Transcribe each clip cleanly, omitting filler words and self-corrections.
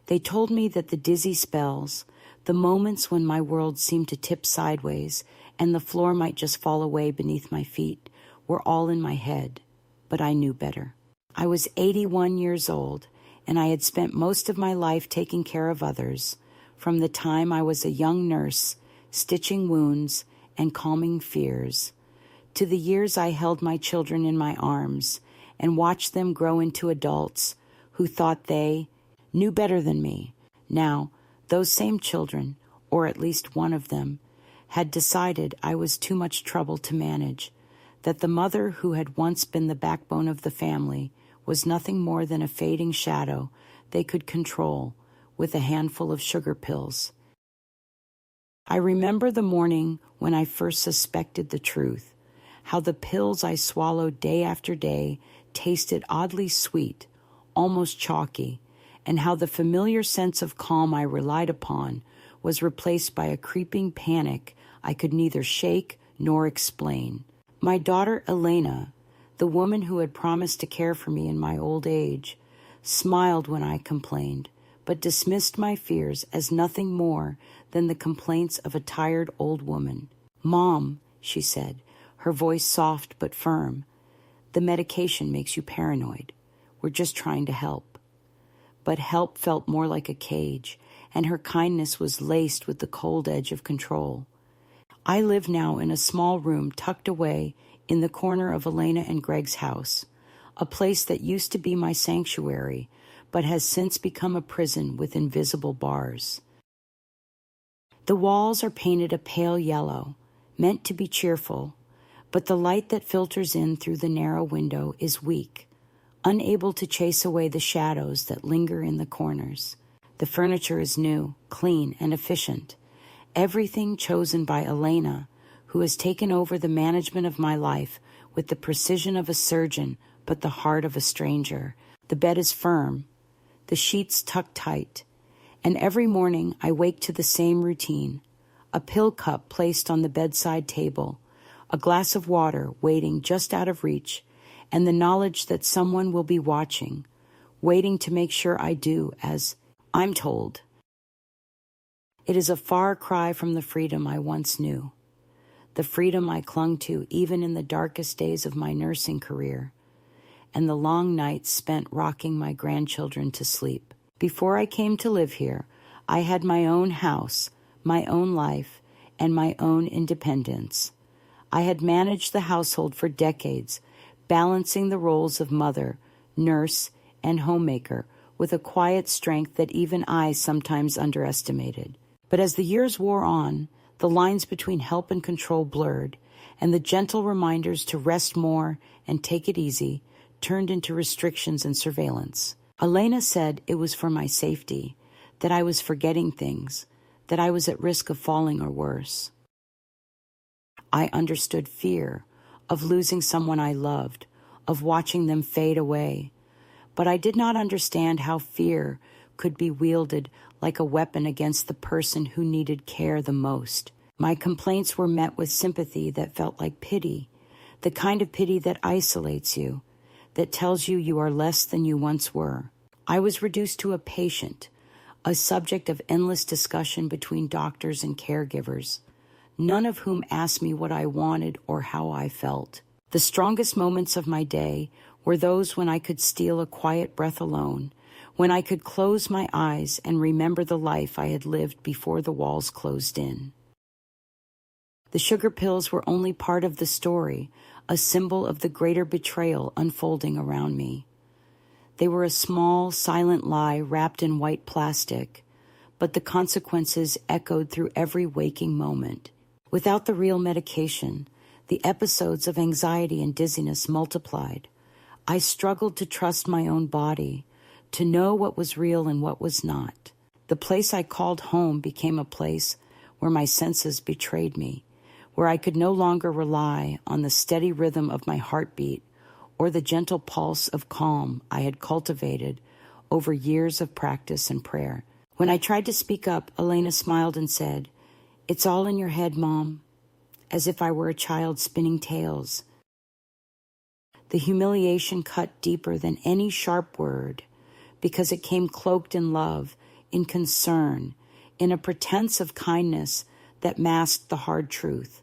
They told me that the dizzy spells, the moments when my world seemed to tip sideways and the floor might just fall away beneath my feet, were all in my head, but I knew better. I was 81 years old, and I had spent most of my life taking care of others, from the time I was a young nurse, stitching wounds and calming fears, to the years I held my children in my arms and watched them grow into adults who thought they knew better than me. Now, those same children, or at least one of them, had decided I was too much trouble to manage, that the mother who had once been the backbone of the family was nothing more than a fading shadow they could control with a handful of sugar pills. I remember the morning when I first suspected the truth, how the pills I swallowed day after day tasted oddly sweet, almost chalky, and how the familiar sense of calm I relied upon was replaced by a creeping panic I could neither shake nor explain. My daughter Elena, the woman who had promised to care for me in my old age, smiled when I complained, but dismissed my fears as nothing more than the complaints of a tired old woman. "Mom," she said, her voice soft but firm, "the medication makes you paranoid. We're just trying to help." But help felt more like a cage, and her kindness was laced with the cold edge of control. I live now in a small room tucked away in the corner of Elena and Greg's house, a place that used to be my sanctuary, but has since become a prison with invisible bars. The walls are painted a pale yellow, meant to be cheerful, but the light that filters in through the narrow window is weak, unable to chase away the shadows that linger in the corners. The furniture is new, clean, and efficient, everything chosen by Elena, who has taken over the management of my life with the precision of a surgeon but the heart of a stranger. The bed is firm, the sheets tucked tight, and every morning I wake to the same routine: a pill cup placed on the bedside table, a glass of water waiting just out of reach, and the knowledge that someone will be watching, waiting to make sure I do as I'm told. It is a far cry from the freedom I once knew, the freedom I clung to even in the darkest days of my nursing career, and the long nights spent rocking my grandchildren to sleep. Before I came to live here, I had my own house, my own life, and my own independence. I had managed the household for decades, balancing the roles of mother, nurse, and homemaker with a quiet strength that even I sometimes underestimated. But as the years wore on, the lines between help and control blurred, and the gentle reminders to rest more and take it easy turned into restrictions and surveillance. Elena said it was for my safety, that I was forgetting things, that I was at risk of falling or worse. I understood fear of losing someone I loved, of watching them fade away, but I did not understand how fear could be wielded like a weapon against the person who needed care the most. My complaints were met with sympathy that felt like pity, the kind of pity that isolates you, that tells you you are less than you once were. I was reduced to a patient, a subject of endless discussion between doctors and caregivers, none of whom asked me what I wanted or how I felt. The strongest moments of my day were those when I could steal a quiet breath alone, when I could close my eyes and remember the life I had lived before the walls closed in. The sugar pills were only part of the story, a symbol of the greater betrayal unfolding around me. They were a small, silent lie wrapped in white plastic, but the consequences echoed through every waking moment. Without the real medication, the episodes of anxiety and dizziness multiplied. I struggled to trust my own body, to know what was real and what was not. The place I called home became a place where my senses betrayed me, where I could no longer rely on the steady rhythm of my heartbeat or the gentle pulse of calm I had cultivated over years of practice and prayer. When I tried to speak up, Elena smiled and said, "It's all in your head, Mom," as if I were a child spinning tales. The humiliation cut deeper than any sharp word, because it came cloaked in love, in concern, in a pretense of kindness that masked the hard truth.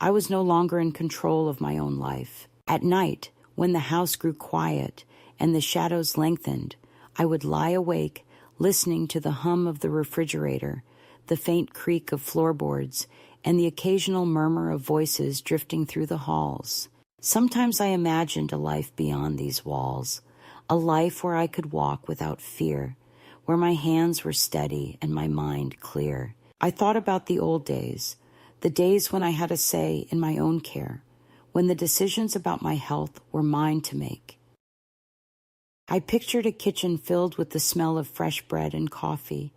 I was no longer in control of my own life. At night, when the house grew quiet and the shadows lengthened, I would lie awake, listening to the hum of the refrigerator, the faint creak of floorboards, and the occasional murmur of voices drifting through the halls. Sometimes I imagined a life beyond these walls, a life where I could walk without fear, where my hands were steady and my mind clear. I thought about the old days, the days when I had a say in my own care, when the decisions about my health were mine to make. I pictured a kitchen filled with the smell of fresh bread and coffee,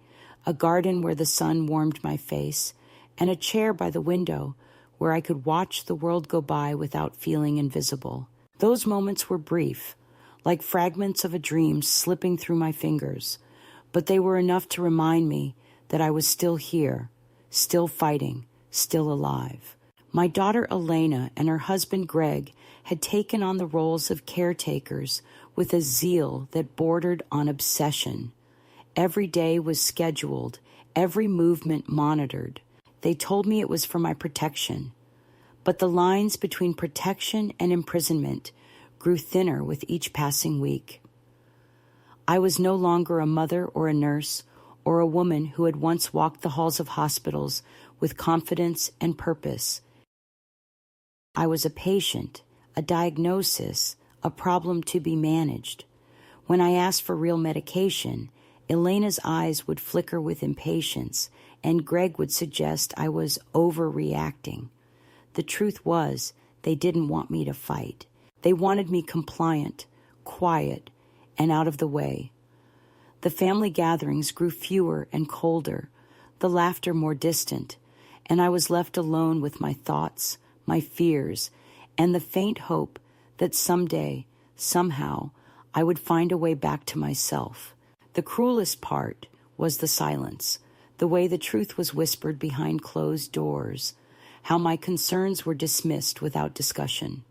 a garden where the sun warmed my face, and a chair by the window where I could watch the world go by without feeling invisible. Those moments were brief, like fragments of a dream slipping through my fingers, but they were enough to remind me that I was still here, still fighting, still alive. My daughter Elena and her husband Greg had taken on the roles of caretakers with a zeal that bordered on obsession. Every day was scheduled, every movement monitored. They told me it was for my protection. But the lines between protection and imprisonment grew thinner with each passing week. I was no longer a mother or a nurse or a woman who had once walked the halls of hospitals with confidence and purpose. I was a patient, a diagnosis, a problem to be managed. When I asked for real medication, Elena's eyes would flicker with impatience, and Greg would suggest I was overreacting. The truth was, they didn't want me to fight. They wanted me compliant, quiet, and out of the way. The family gatherings grew fewer and colder, the laughter more distant, and I was left alone with my thoughts, my fears, and the faint hope that someday, somehow, I would find a way back to myself. The cruelest part was the silence, the way the truth was whispered behind closed doors, how my concerns were dismissed without discussion.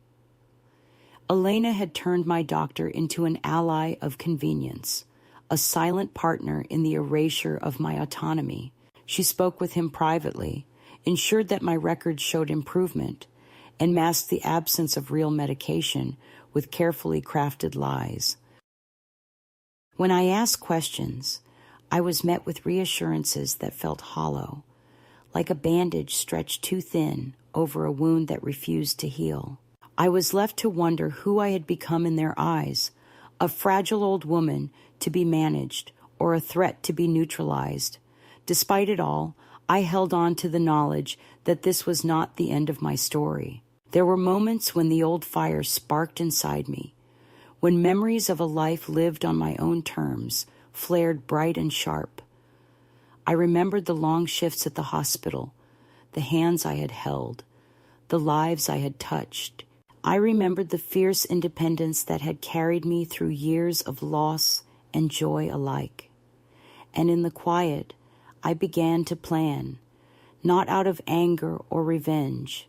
Elena had turned my doctor into an ally of convenience, a silent partner in the erasure of my autonomy. She spoke with him privately, ensured that my records showed improvement, and masked the absence of real medication with carefully crafted lies. When I asked questions, I was met with reassurances that felt hollow, like a bandage stretched too thin over a wound that refused to heal. I was left to wonder who I had become in their eyes, a fragile old woman to be managed or a threat to be neutralized. Despite it all, I held on to the knowledge that this was not the end of my story. There were moments when the old fire sparked inside me, when memories of a life lived on my own terms flared bright and sharp. I remembered the long shifts at the hospital, the hands I had held, the lives I had touched. I remembered the fierce independence that had carried me through years of loss and joy alike. And in the quiet, I began to plan, not out of anger or revenge,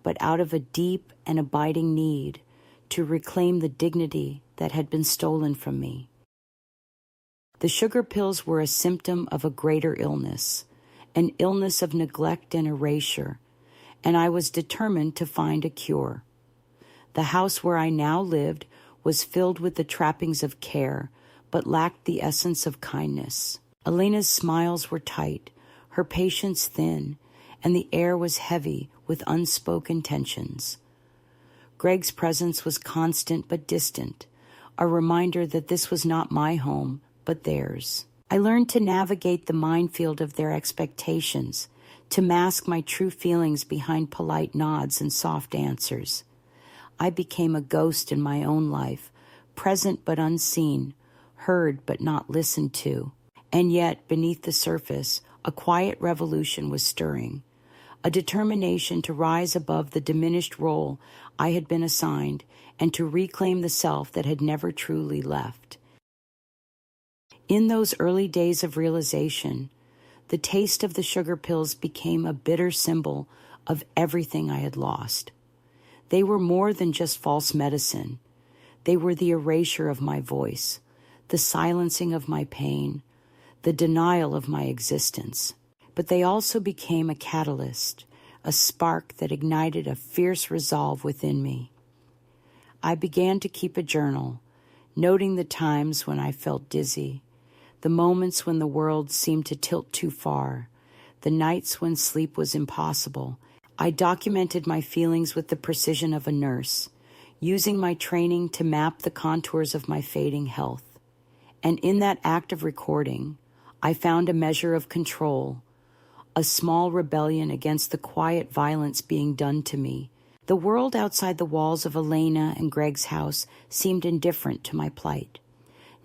but out of a deep and abiding need to reclaim the dignity that had been stolen from me. The sugar pills were a symptom of a greater illness, an illness of neglect and erasure, and I was determined to find a cure. The house where I now lived was filled with the trappings of care, but lacked the essence of kindness. Elena's smiles were tight, her patience thin, and the air was heavy with unspoken tensions. Greg's presence was constant but distant, a reminder that this was not my home, but theirs. I learned to navigate the minefield of their expectations, to mask my true feelings behind polite nods and soft answers. I became a ghost in my own life, present but unseen, heard but not listened to. And yet, beneath the surface, a quiet revolution was stirring, a determination to rise above the diminished role I had been assigned and to reclaim the self that had never truly left. In those early days of realization, the taste of the sugar pills became a bitter symbol of everything I had lost. They were more than just false medicine. They were the erasure of my voice, the silencing of my pain, the denial of my existence. But they also became a catalyst, a spark that ignited a fierce resolve within me. I began to keep a journal, noting the times when I felt dizzy, the moments when the world seemed to tilt too far, the nights when sleep was impossible. I documented my feelings with the precision of a nurse, using my training to map the contours of my fading health. And in that act of recording, I found a measure of control, a small rebellion against the quiet violence being done to me. The world outside the walls of Elena and Greg's house seemed indifferent to my plight.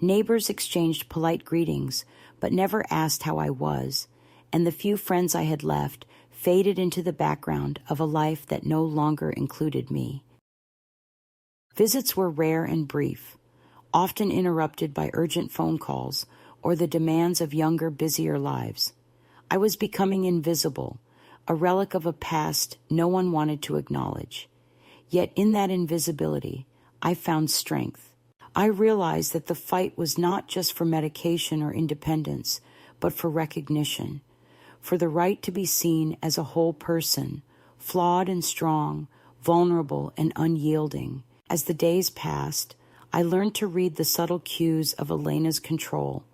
Neighbors exchanged polite greetings, but never asked how I was, and the few friends I had left faded into the background of a life that no longer included me. Visits were rare and brief, often interrupted by urgent phone calls or the demands of younger, busier lives. I was becoming invisible, a relic of a past no one wanted to acknowledge. Yet in that invisibility, I found strength. I realized that the fight was not just for medication or independence, but for recognition, for the right to be seen as a whole person, flawed and strong, vulnerable and unyielding. As the days passed, I learned to read the subtle cues of Elena's control,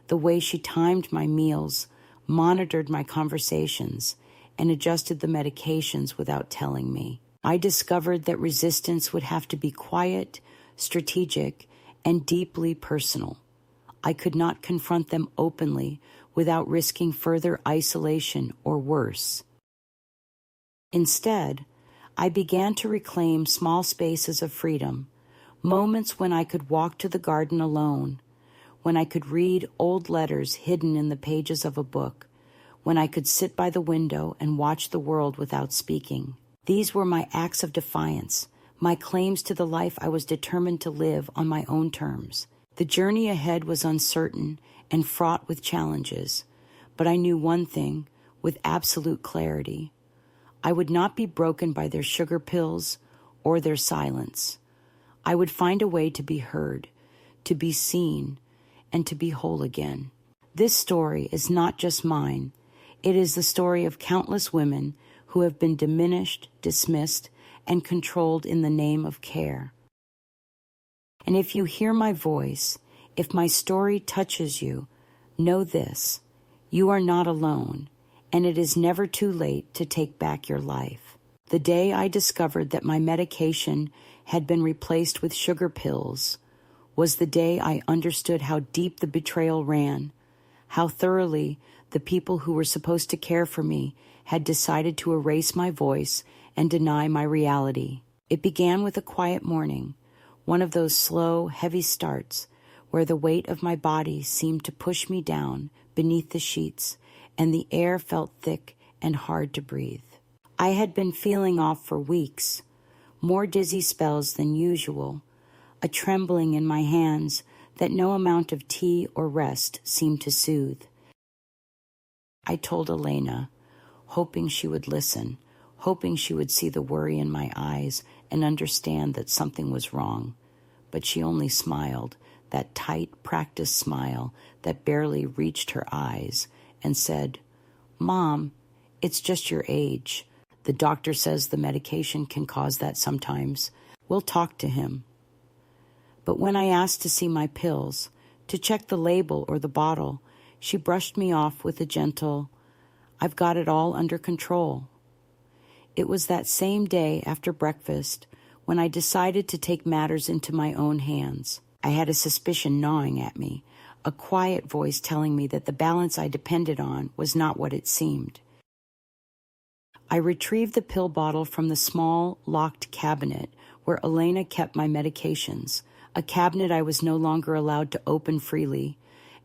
the way she timed my meals, monitored my conversations, and adjusted the medications without telling me. I discovered that resistance would have to be quiet, strategic, and deeply personal. I could not confront them openly without risking further isolation or worse. Instead, I began to reclaim small spaces of freedom, moments when I could walk to the garden alone, when I could read old letters hidden in the pages of a book, when I could sit by the window and watch the world without speaking. These were my acts of defiance, my claims to the life I was determined to live on my own terms. The journey ahead was uncertain and fraught with challenges, but I knew one thing with absolute clarity. I would not be broken by their sugar pills or their silence. I would find a way to be heard, to be seen, and to be whole again. This story is not just mine. It is the story of countless women who have been diminished, dismissed, and controlled in the name of care. And if you hear my voice, if my story touches you, know this: you are not alone, and it is never too late to take back your life. The day I discovered that my medication had been replaced with sugar pills was the day I understood how deep the betrayal ran, how thoroughly the people who were supposed to care for me had decided to erase my voice and deny my reality. It began with a quiet morning, one of those slow, heavy starts where the weight of my body seemed to push me down beneath the sheets and the air felt thick and hard to breathe. I had been feeling off for weeks, more dizzy spells than usual, a trembling in my hands that no amount of tea or rest seemed to soothe. I told Elena, hoping she would listen, hoping she would see the worry in my eyes and understand that something was wrong. But she only smiled, that tight, practiced smile that barely reached her eyes, and said, "Mom, it's just your age. The doctor says the medication can cause that sometimes. We'll talk to him." But when I asked to see my pills, to check the label or the bottle, she brushed me off with a gentle, "I've got it all under control." It was that same day after breakfast when I decided to take matters into my own hands. I had a suspicion gnawing at me, a quiet voice telling me that the balance I depended on was not what it seemed. I retrieved the pill bottle from the small, locked cabinet where Elena kept my medications, a cabinet I was no longer allowed to open freely,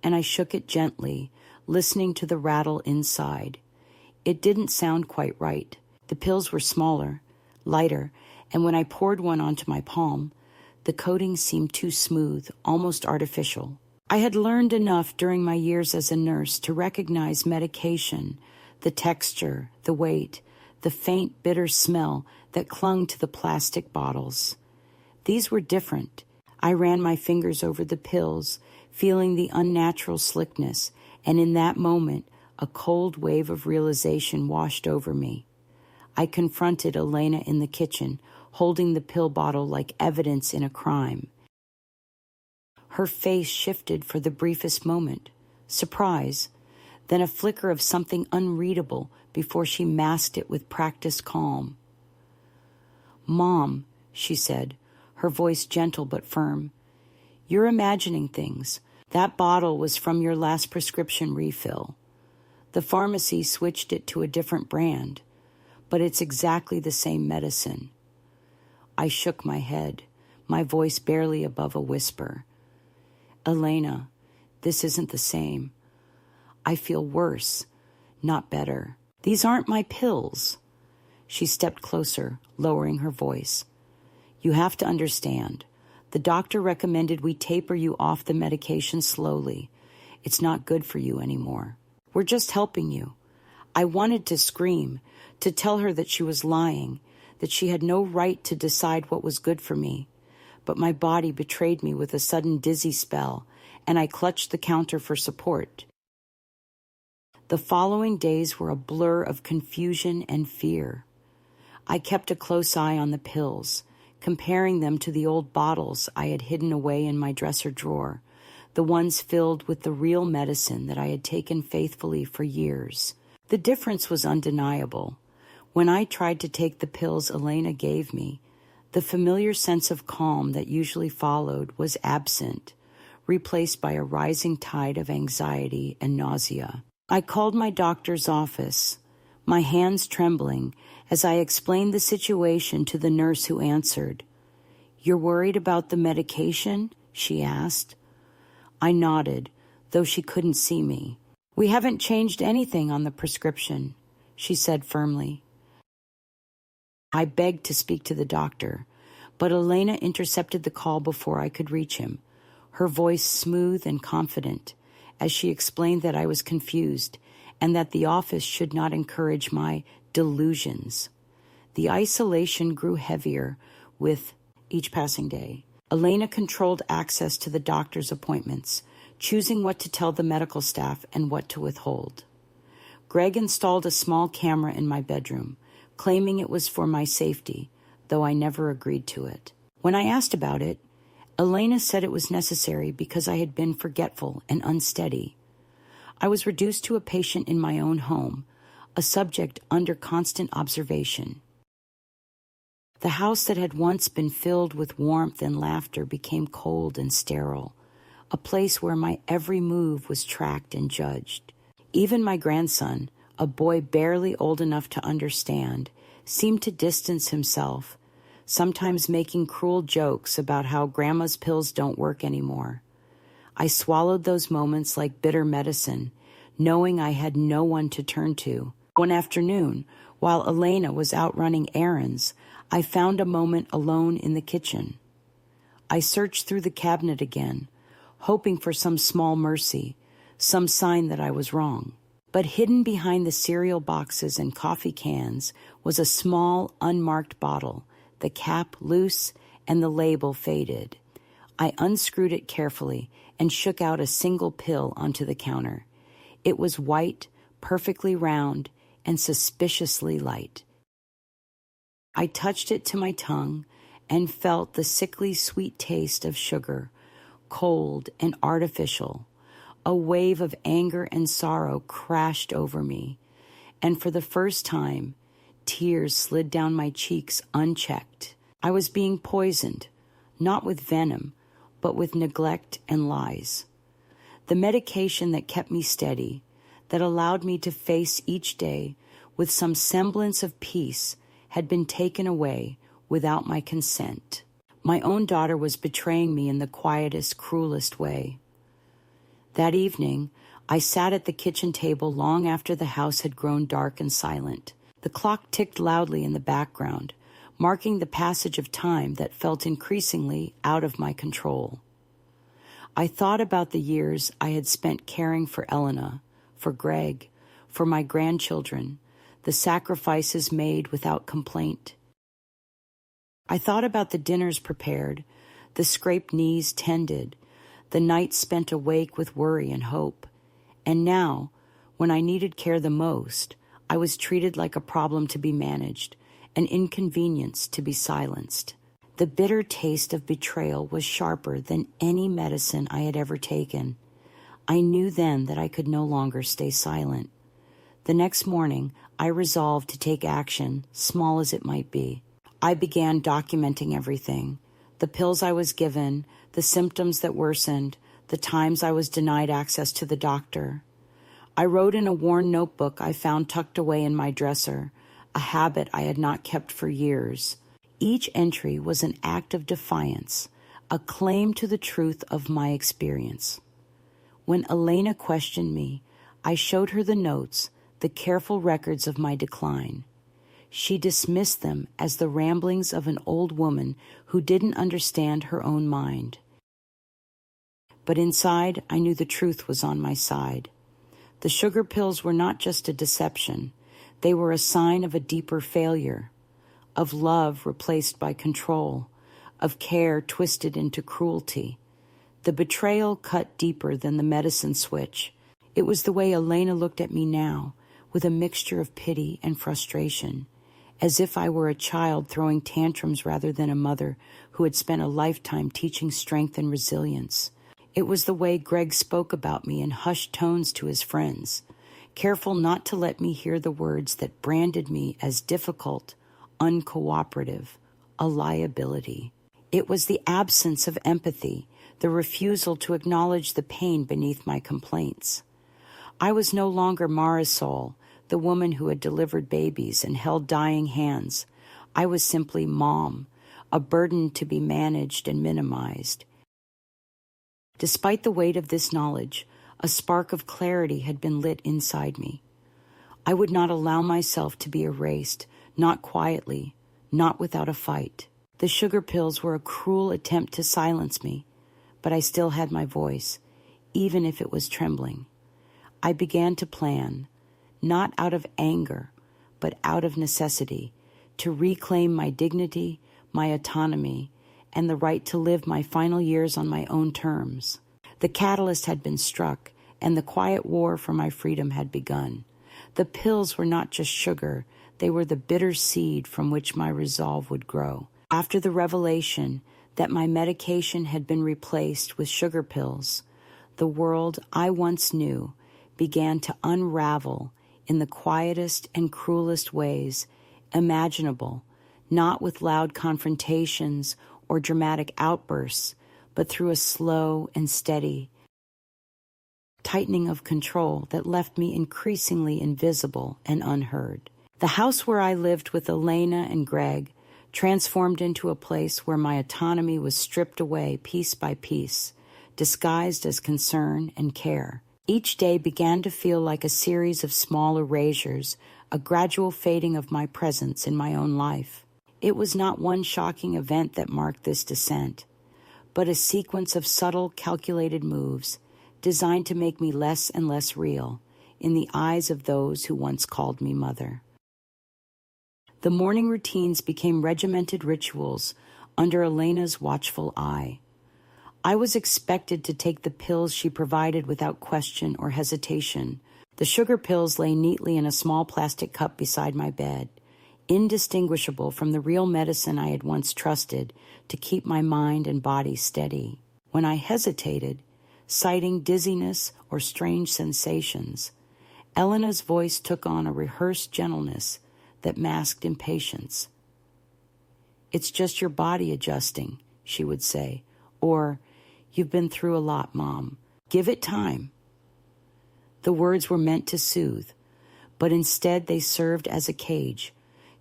and I shook it gently, listening to the rattle inside. It didn't sound quite right. The pills were smaller, lighter, and when I poured one onto my palm, the coating seemed too smooth, almost artificial. I had learned enough during my years as a nurse to recognize medication, the texture, the weight, the faint, bitter smell that clung to the plastic bottles. These were different. I ran my fingers over the pills, feeling the unnatural slickness, and in that moment, a cold wave of realization washed over me. I confronted Elena in the kitchen, holding the pill bottle like evidence in a crime. Her face shifted for the briefest moment. Surprise, then a flicker of something unreadable before she masked it with practiced calm. "Mom," she said, her voice gentle but firm, "you're imagining things. That bottle was from your last prescription refill. The pharmacy switched it to a different brand, but it's exactly the same medicine." I shook my head, my voice barely above a whisper. "Elena, this isn't the same. I feel worse, not better. These aren't my pills." She stepped closer, lowering her voice. "You have to understand. The doctor recommended we taper you off the medication slowly. It's not good for you anymore. We're just helping you." I wanted to scream, to tell her that she was lying, that she had no right to decide what was good for me. But my body betrayed me with a sudden dizzy spell, and I clutched the counter for support. The following days were a blur of confusion and fear. I kept a close eye on the pills, comparing them to the old bottles I had hidden away in my dresser drawer, the ones filled with the real medicine that I had taken faithfully for years. The difference was undeniable. When I tried to take the pills Elena gave me, the familiar sense of calm that usually followed was absent, replaced by a rising tide of anxiety and nausea. I called my doctor's office, my hands trembling as I explained the situation to the nurse who answered. "You're worried about the medication?" she asked. I nodded, though she couldn't see me. "We haven't changed anything on the prescription," she said firmly. I begged to speak to the doctor, but Elena intercepted the call before I could reach him, her voice smooth and confident, as she explained that I was confused and that the office should not encourage my delusions. The isolation grew heavier with each passing day. Elena controlled access to the doctor's appointments, choosing what to tell the medical staff and what to withhold. Greg installed a small camera in my bedroom, claiming it was for my safety, though I never agreed to it. When I asked about it, Elena said it was necessary because I had been forgetful and unsteady. I was reduced to a patient in my own home, a subject under constant observation. The house that had once been filled with warmth and laughter became cold and sterile, a place where my every move was tracked and judged. Even my grandson, a boy barely old enough to understand, seemed to distance himself, sometimes making cruel jokes about how grandma's pills don't work anymore. I swallowed those moments like bitter medicine, knowing I had no one to turn to. One afternoon, while Elena was out running errands, I found a moment alone in the kitchen. I searched through the cabinet again, hoping for some small mercy, some sign that I was wrong. But hidden behind the cereal boxes and coffee cans was a small, unmarked bottle, the cap loose and the label faded. I unscrewed it carefully and shook out a single pill onto the counter. It was white, perfectly round, and suspiciously light. I touched it to my tongue and felt the sickly sweet taste of sugar, cold and artificial. A wave of anger and sorrow crashed over me, and for the first time, tears slid down my cheeks unchecked. I was being poisoned, not with venom, but with neglect and lies. The medication that kept me steady, that allowed me to face each day with some semblance of peace, had been taken away without my consent. My own daughter was betraying me in the quietest, cruelest way. That evening, I sat at the kitchen table long after the house had grown dark and silent. The clock ticked loudly in the background, marking the passage of time that felt increasingly out of my control. I thought about the years I had spent caring for Elena, for Greg, for my grandchildren, the sacrifices made without complaint. I thought about the dinners prepared, the scraped knees tended, the nights spent awake with worry and hope, And now, when I needed care the most, I was treated like a problem to be managed, an inconvenience to be silenced. The bitter taste of betrayal was sharper than any medicine I had ever taken. I knew then that I could no longer stay silent. The next morning, I resolved to take action, small as it might be. I began documenting everything: the pills I was given, the symptoms that worsened, the times I was denied access to the doctor. I wrote in a worn notebook I found tucked away in my dresser, a habit I had not kept for years. Each entry was an act of defiance, a claim to the truth of my experience. When Elena questioned me, I showed her the notes, the careful records of my decline. She dismissed them as the ramblings of an old woman who didn't understand her own mind. But inside, I knew the truth was on my side. The sugar pills were not just a deception. They were a sign of a deeper failure, of love replaced by control, of care twisted into cruelty. The betrayal cut deeper than the medicine switch. It was the way Elena looked at me now, with a mixture of pity and frustration, as if I were a child throwing tantrums rather than a mother who had spent a lifetime teaching strength and resilience. It was the way Greg spoke about me in hushed tones to his friends, careful not to let me hear the words that branded me as difficult, uncooperative, a liability. It was the absence of empathy, the refusal to acknowledge the pain beneath my complaints. I was no longer Marisol, the woman who had delivered babies and held dying hands. I was simply Mom, a burden to be managed and minimized. Despite the weight of this knowledge, a spark of clarity had been lit inside me. I would not allow myself to be erased, not quietly, not without a fight. The sugar pills were a cruel attempt to silence me, but I still had my voice, even if it was trembling. I began to plan, not out of anger, but out of necessity, to reclaim my dignity, my autonomy, and the right to live my final years on my own terms. The catalyst had been struck, and the quiet war for my freedom had begun. The pills were not just sugar, they were the bitter seed from which my resolve would grow. After the revelation that my medication had been replaced with sugar pills, the world I once knew began to unravel in the quietest and cruelest ways imaginable, not with loud confrontations or dramatic outbursts, but through a slow and steady tightening of control that left me increasingly invisible and unheard. The house where I lived with Elena and Greg transformed into a place where my autonomy was stripped away piece by piece, disguised as concern and care. Each day began to feel like a series of small erasures, a gradual fading of my presence in my own life. It was not one shocking event that marked this descent, but a sequence of subtle, calculated moves designed to make me less and less real in the eyes of those who once called me mother. The morning routines became regimented rituals under Elena's watchful eye. I was expected to take the pills she provided without question or hesitation. The sugar pills lay neatly in a small plastic cup beside my bed, indistinguishable from the real medicine I had once trusted to keep my mind and body steady. When I hesitated, citing dizziness or strange sensations, Elena's voice took on a rehearsed gentleness that masked impatience. "It's just your body adjusting," she would say, or, "You've been through a lot, Mom. Give it time." The words were meant to soothe, but instead they served as a cage,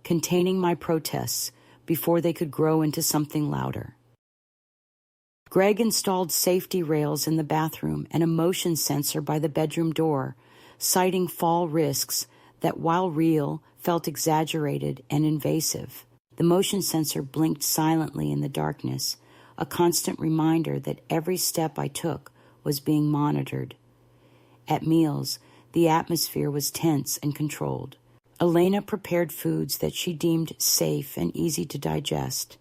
containing my protests before they could grow into something louder. Greg installed safety rails in the bathroom and a motion sensor by the bedroom door, citing fall risks that, while real, felt exaggerated and invasive. The motion sensor blinked silently in the darkness, a constant reminder that every step I took was being monitored. At meals, the atmosphere was tense and controlled. Elena prepared foods that she deemed safe and easy to digest,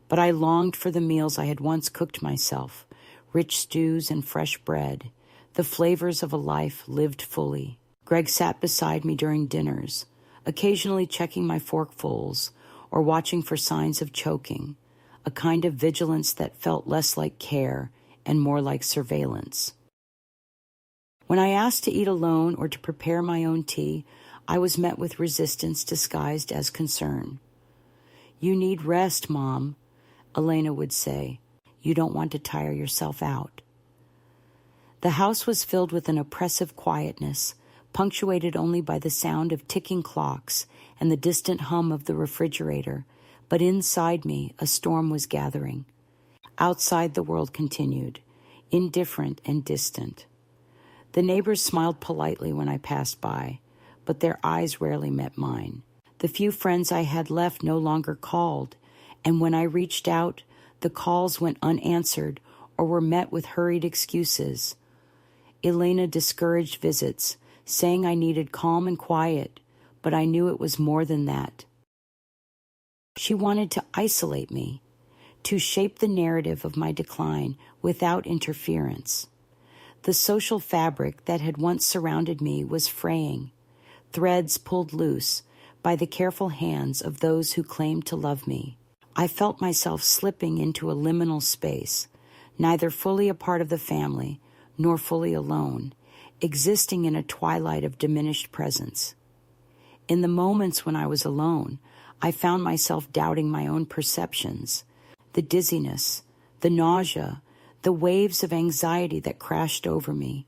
but I longed for the meals I had once cooked myself, rich stews and fresh bread, the flavors of a life lived fully. Greg sat beside me during dinners, occasionally checking my forkfuls or watching for signs of choking, a kind of vigilance that felt less like care and more like surveillance. When I asked to eat alone or to prepare my own tea, I was met with resistance disguised as concern. "You need rest, Mom," Elena would say. "You don't want to tire yourself out." The house was filled with an oppressive quietness, punctuated only by the sound of ticking clocks and the distant hum of the refrigerator, but inside me a storm was gathering. Outside the world continued, indifferent and distant. The neighbors smiled politely when I passed by, but their eyes rarely met mine. The few friends I had left no longer called, and when I reached out, the calls went unanswered or were met with hurried excuses. Elena discouraged visits, saying I needed calm and quiet, but I knew it was more than that. She wanted to isolate me, to shape the narrative of my decline without interference. The social fabric that had once surrounded me was fraying, threads pulled loose by the careful hands of those who claimed to love me. I felt myself slipping into a liminal space, neither fully a part of the family nor fully alone, existing in a twilight of diminished presence. In the moments when I was alone, I found myself doubting my own perceptions, the dizziness, the nausea, the waves of anxiety that crashed over me.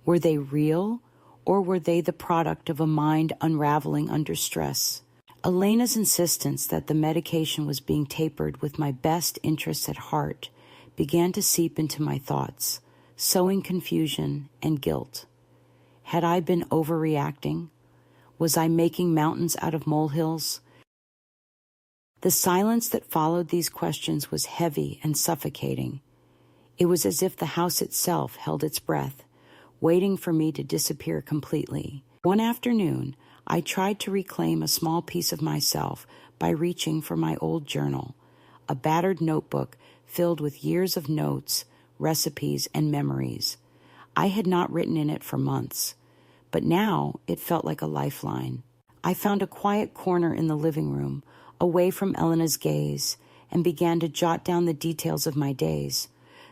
Were they real, or were they the product of a mind unraveling under stress? Elena's insistence that the medication was being tapered with my best interests at heart began to seep into my thoughts, sowing confusion and guilt. Had I been overreacting? Was I making mountains out of molehills? The silence that followed these questions was heavy and suffocating. It was as if the house itself held its breath, waiting for me to disappear completely. One afternoon, I tried to reclaim a small piece of myself by reaching for my old journal, a battered notebook filled with years of notes, recipes, and memories. I had not written in it for months, but now it felt like a lifeline. I found a quiet corner in the living room, away from Elena's gaze, and began to jot down the details of my days,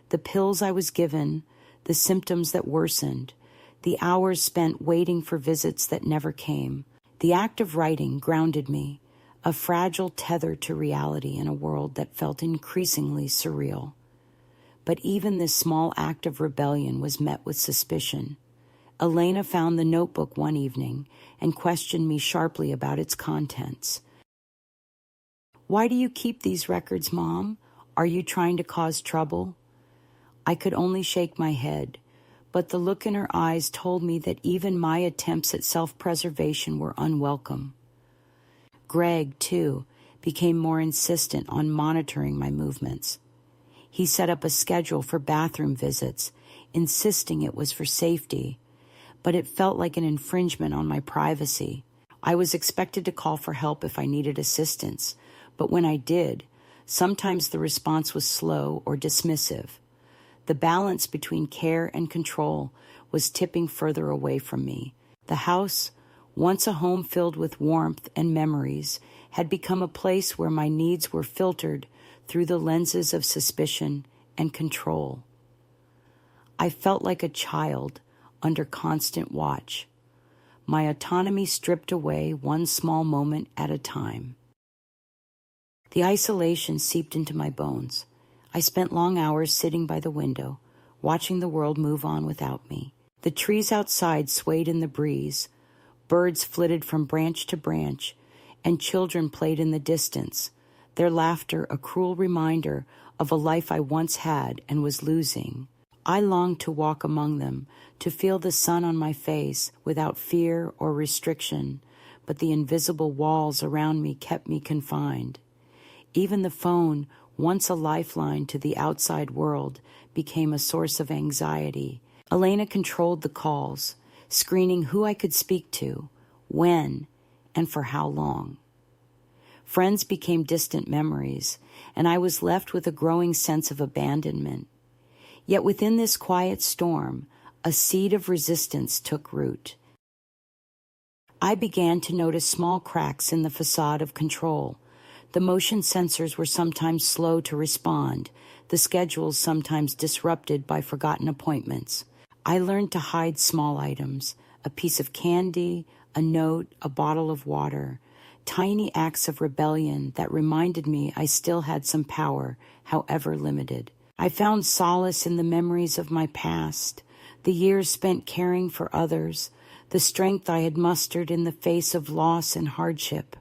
the pills I was given, the symptoms that worsened, the hours spent waiting for visits that never came. The act of writing grounded me, a fragile tether to reality in a world that felt increasingly surreal. But even this small act of rebellion was met with suspicion. Elena found the notebook one evening and questioned me sharply about its contents. "Why do you keep these records, Mom? Are you trying to cause trouble?" I could only shake my head, but the look in her eyes told me that even my attempts at self-preservation were unwelcome. Greg, too, became more insistent on monitoring my movements. He set up a schedule for bathroom visits, insisting it was for safety, but it felt like an infringement on my privacy. I was expected to call for help if I needed assistance, but when I did, sometimes the response was slow or dismissive. The balance between care and control was tipping further away from me. The house, once a home filled with warmth and memories, had become a place where my needs were filtered through the lenses of suspicion and control. I felt like a child under constant watch, my autonomy stripped away one small moment at a time. The isolation seeped into my bones. I spent long hours sitting by the window, watching the world move on without me. The trees outside swayed in the breeze, birds flitted from branch to branch, and children played in the distance, their laughter a cruel reminder of a life I once had and was losing. I longed to walk among them, to feel the sun on my face without fear or restriction, but the invisible walls around me kept me confined. Even the phone, once a lifeline to the outside world, became a source of anxiety. Elena controlled the calls, screening who I could speak to, when, and for how long. Friends became distant memories, and I was left with a growing sense of abandonment. Yet within this quiet storm, a seed of resistance took root. I began to notice small cracks in the facade of control. The motion sensors were sometimes slow to respond, the schedules sometimes disrupted by forgotten appointments. I learned to hide small items, a piece of candy, a note, a bottle of water, tiny acts of rebellion that reminded me I still had some power, however limited. I found solace in the memories of my past, the years spent caring for others, the strength I had mustered in the face of loss and hardship.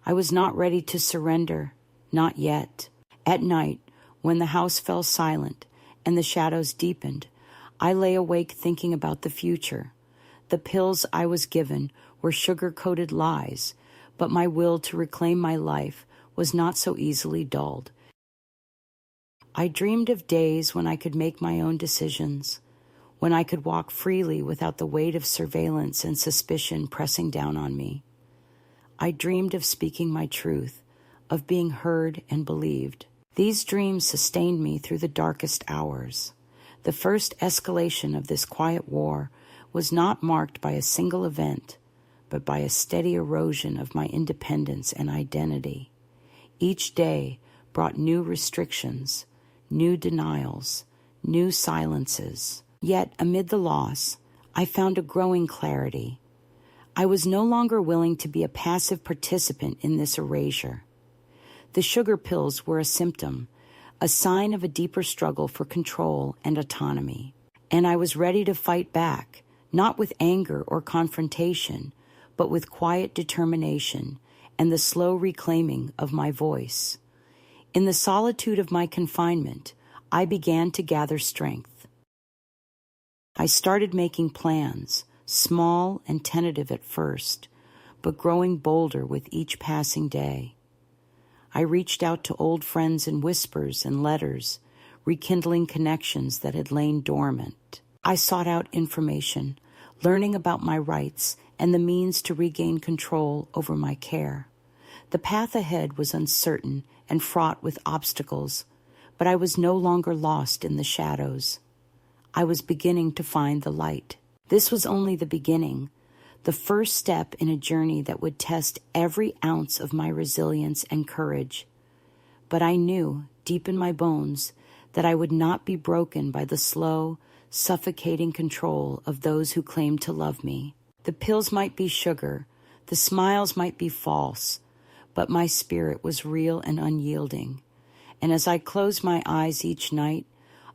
I was not ready to surrender, not yet. At night, when the house fell silent and the shadows deepened, I lay awake thinking about the future. The pills I was given were sugar-coated lies, but my will to reclaim my life was not so easily dulled. I dreamed of days when I could make my own decisions, when I could walk freely without the weight of surveillance and suspicion pressing down on me. I dreamed of speaking my truth, of being heard and believed. These dreams sustained me through the darkest hours. The first escalation of this quiet war was not marked by a single event, but by a steady erosion of my independence and identity. Each day brought new restrictions, new denials, new silences. Yet, amid the loss, I found a growing clarity. I was no longer willing to be a passive participant in this erasure. The sugar pills were a symptom, a sign of a deeper struggle for control and autonomy. And I was ready to fight back, not with anger or confrontation, but with quiet determination and the slow reclaiming of my voice. In the solitude of my confinement, I began to gather strength. I started making plans, small and tentative at first, but growing bolder with each passing day. I reached out to old friends in whispers and letters, rekindling connections that had lain dormant. I sought out information, learning about my rights and the means to regain control over my care. The path ahead was uncertain and fraught with obstacles, but I was no longer lost in the shadows. I was beginning to find the light. This was only the beginning, the first step in a journey that would test every ounce of my resilience and courage. But I knew, deep in my bones, that I would not be broken by the slow, suffocating control of those who claimed to love me. The pills might be sugar, the smiles might be false, but my spirit was real and unyielding. And as I closed my eyes each night,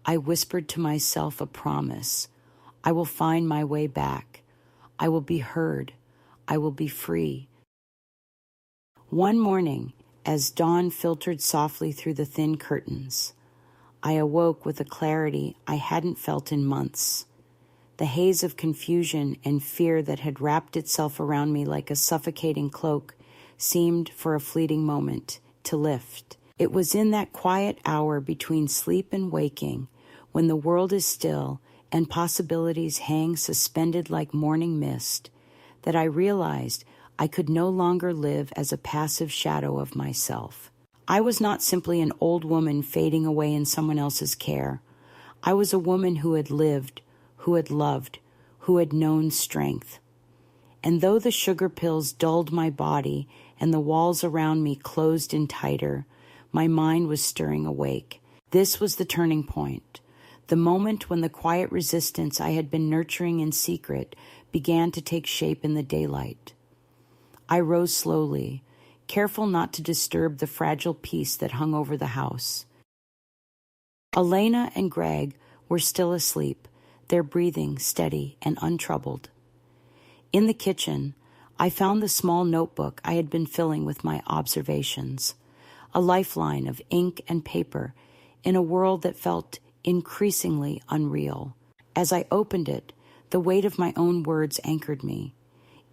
I whispered to myself a promise. I will find my way back. I will be heard. I will be free. One morning, as dawn filtered softly through the thin curtains, I awoke with a clarity I hadn't felt in months. The haze of confusion and fear that had wrapped itself around me like a suffocating cloak seemed, for a fleeting moment, to lift. It was in that quiet hour between sleep and waking, when the world is still and possibilities hang suspended like morning mist, that I realized I could no longer live as a passive shadow of myself. I was not simply an old woman fading away in someone else's care. I was a woman who had lived, who had loved, who had known strength. And though the sugar pills dulled my body and the walls around me closed in tighter, my mind was stirring awake. This was the turning point, the moment when the quiet resistance I had been nurturing in secret began to take shape in the daylight. I rose slowly, careful not to disturb the fragile peace that hung over the house. Elena and Greg were still asleep, their breathing steady and untroubled. In the kitchen, I found the small notebook I had been filling with my observations, a lifeline of ink and paper in a world that felt increasingly unreal. As I opened it, the weight of my own words anchored me.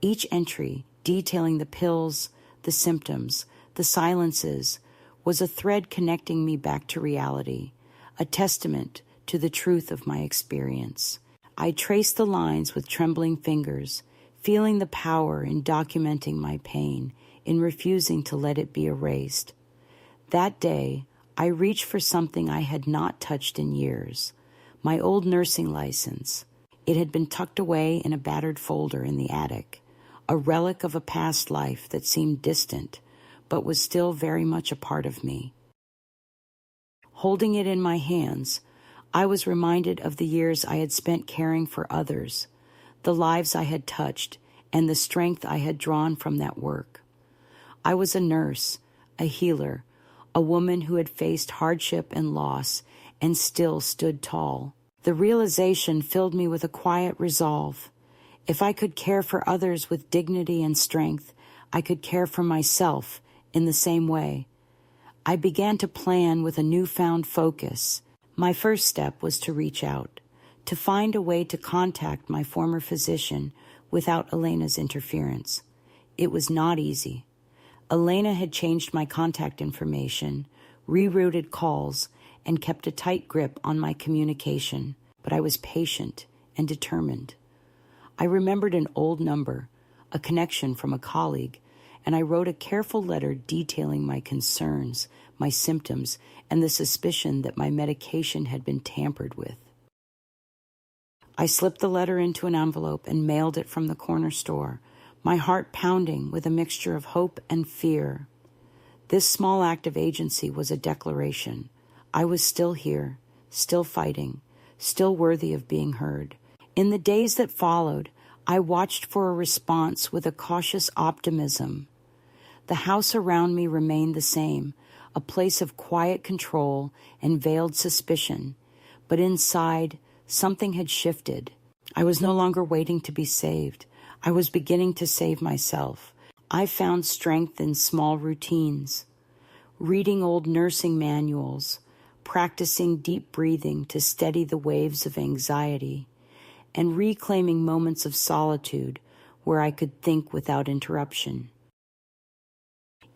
Each entry, detailing the pills, the symptoms, the silences, was a thread connecting me back to reality, a testament to the truth of my experience. I traced the lines with trembling fingers, feeling the power in documenting my pain, in refusing to let it be erased. That day, I reached for something I had not touched in years, my old nursing license. It had been tucked away in a battered folder in the attic, a relic of a past life that seemed distant, but was still very much a part of me. Holding it in my hands, I was reminded of the years I had spent caring for others, the lives I had touched, and the strength I had drawn from that work. I was a nurse, a healer, a woman who had faced hardship and loss and still stood tall. The realization filled me with a quiet resolve. If I could care for others with dignity and strength, I could care for myself in the same way. I began to plan with a newfound focus. My first step was to reach out, to find a way to contact my former physician without Elena's interference. It was not easy. Elena had changed my contact information, rerouted calls, and kept a tight grip on my communication, but I was patient and determined. I remembered an old number, a connection from a colleague, and I wrote a careful letter detailing my concerns, my symptoms, and the suspicion that my medication had been tampered with. I slipped the letter into an envelope and mailed it from the corner store, my heart pounding with a mixture of hope and fear. This small act of agency was a declaration. I was still here, still fighting, still worthy of being heard. In the days that followed, I watched for a response with a cautious optimism. The house around me remained the same, a place of quiet control and veiled suspicion, but inside, something had shifted. I was no longer waiting to be saved. I was beginning to save myself. I found strength in small routines, reading old nursing manuals, practicing deep breathing to steady the waves of anxiety, and reclaiming moments of solitude where I could think without interruption.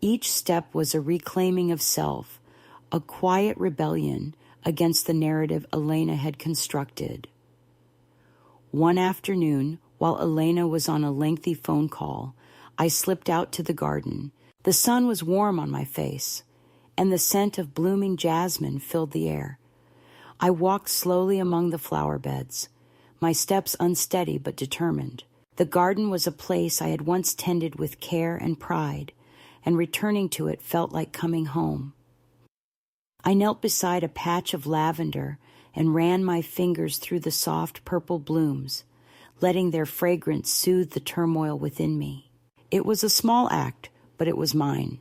Each step was a reclaiming of self, a quiet rebellion against the narrative Elena had constructed. One afternoon, while Elena was on a lengthy phone call, I slipped out to the garden. The sun was warm on my face, and the scent of blooming jasmine filled the air. I walked slowly among the flower beds, my steps unsteady but determined. The garden was a place I had once tended with care and pride, and returning to it felt like coming home. I knelt beside a patch of lavender and ran my fingers through the soft purple blooms, letting their fragrance soothe the turmoil within me. It was a small act, but it was mine.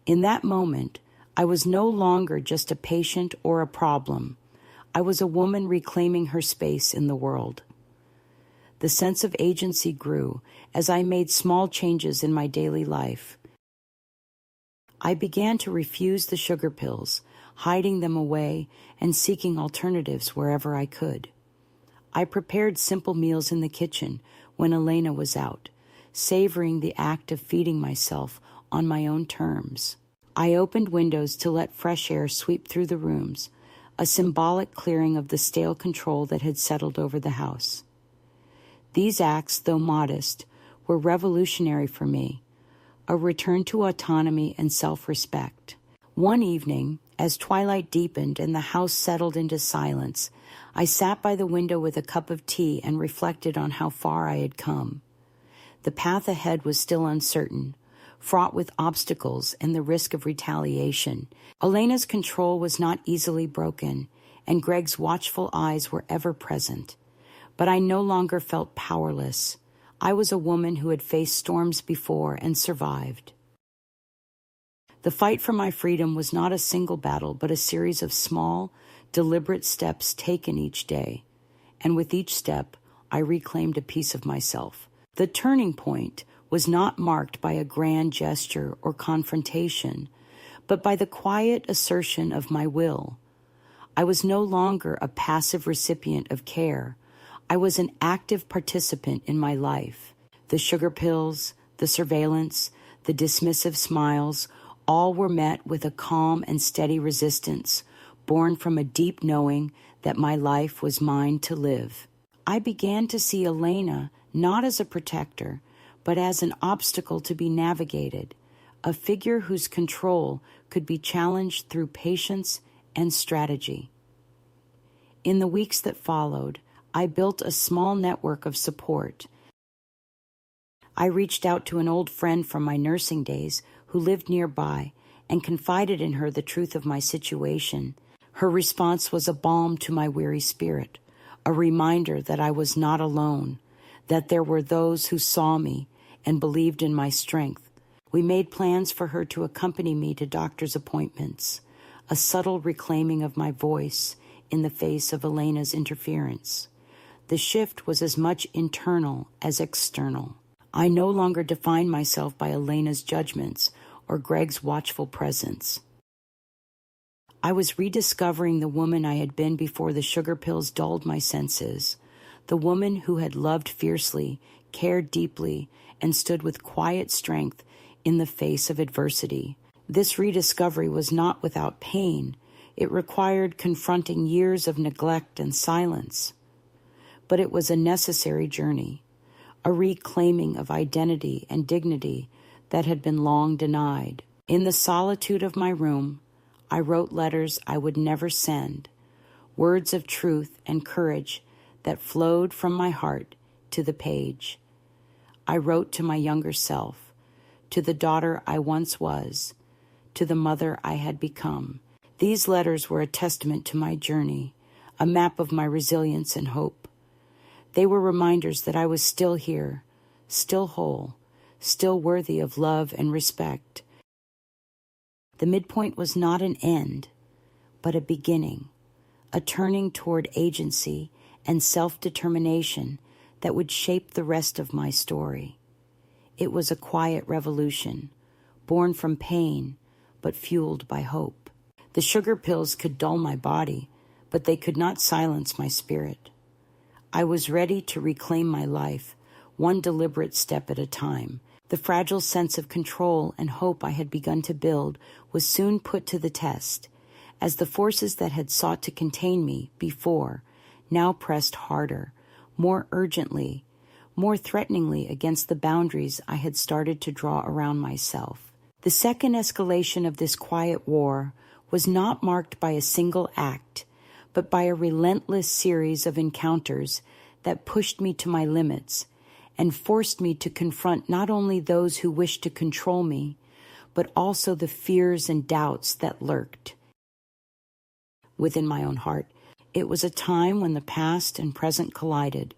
In that moment, I was no longer just a patient or a problem. I was a woman reclaiming her space in the world. The sense of agency grew as I made small changes in my daily life. I began to refuse the sugar pills, hiding them away and seeking alternatives wherever I could. I prepared simple meals in the kitchen when Elena was out, savoring the act of feeding myself on my own terms. I opened windows to let fresh air sweep through the rooms, a symbolic clearing of the stale control that had settled over the house. These acts, though modest, were revolutionary for me, a return to autonomy and self-respect. One evening, as twilight deepened and the house settled into silence, I sat by the window with a cup of tea and reflected on how far I had come. The path ahead was still uncertain, fraught with obstacles and the risk of retaliation. Elena's control was not easily broken, and Greg's watchful eyes were ever present. But I no longer felt powerless. I was a woman who had faced storms before and survived. The fight for my freedom was not a single battle, but a series of small, deliberate steps taken each day. And with each step, I reclaimed a piece of myself. The turning point was not marked by a grand gesture or confrontation, but by the quiet assertion of my will. I was no longer a passive recipient of care. I was an active participant in my life. The sugar pills, the surveillance, the dismissive smiles, all were met with a calm and steady resistance, born from a deep knowing that my life was mine to live. I began to see Elena not as a protector, but as an obstacle to be navigated, a figure whose control could be challenged through patience and strategy. In the weeks that followed, I built a small network of support. I reached out to an old friend from my nursing days who lived nearby and confided in her the truth of my situation. Her response was a balm to my weary spirit, a reminder that I was not alone, that there were those who saw me and believed in my strength. We made plans for her to accompany me to doctor's appointments, a subtle reclaiming of my voice in the face of Elena's interference. The shift was as much internal as external. I no longer defined myself by Elena's judgments or Greg's watchful presence. I was rediscovering the woman I had been before the sugar pills dulled my senses, the woman who had loved fiercely, cared deeply, and stood with quiet strength in the face of adversity. This rediscovery was not without pain. It required confronting years of neglect and silence. But it was a necessary journey, a reclaiming of identity and dignity that had been long denied. In the solitude of my room, I wrote letters I would never send, words of truth and courage that flowed from my heart to the page. I wrote to my younger self, to the daughter I once was, to the mother I had become. These letters were a testament to my journey, a map of my resilience and hope. They were reminders that I was still here, still whole, still worthy of love and respect. The midpoint was not an end, but a beginning, a turning toward agency and self-determination that would shape the rest of my story. It was a quiet revolution, born from pain, but fueled by hope. The sugar pills could dull my body, but they could not silence my spirit. I was ready to reclaim my life, one deliberate step at a time. The fragile sense of control and hope I had begun to build was soon put to the test, as the forces that had sought to contain me before now pressed harder, more urgently, more threateningly against the boundaries I had started to draw around myself. The second escalation of this quiet war was not marked by a single act, but by a relentless series of encounters that pushed me to my limits and forced me to confront not only those who wished to control me, but also the fears and doubts that lurked within my own heart. It was a time when the past and present collided,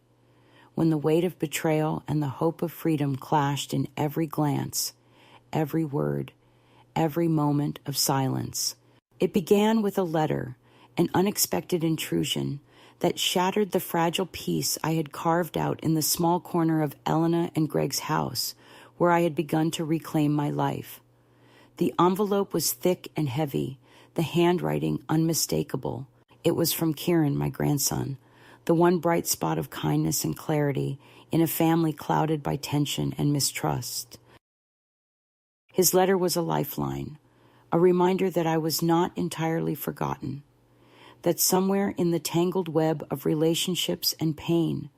when the weight of betrayal and the hope of freedom clashed in every glance, every word, every moment of silence. It began with a letter, an unexpected intrusion that shattered the fragile peace I had carved out in the small corner of Elena and Greg's house, where I had begun to reclaim my life. The envelope was thick and heavy, the handwriting unmistakable. It was from Kieran, my grandson, the one bright spot of kindness and clarity in a family clouded by tension and mistrust. His letter was a lifeline, a reminder that I was not entirely forgotten, that somewhere in the tangled web of relationships and pain,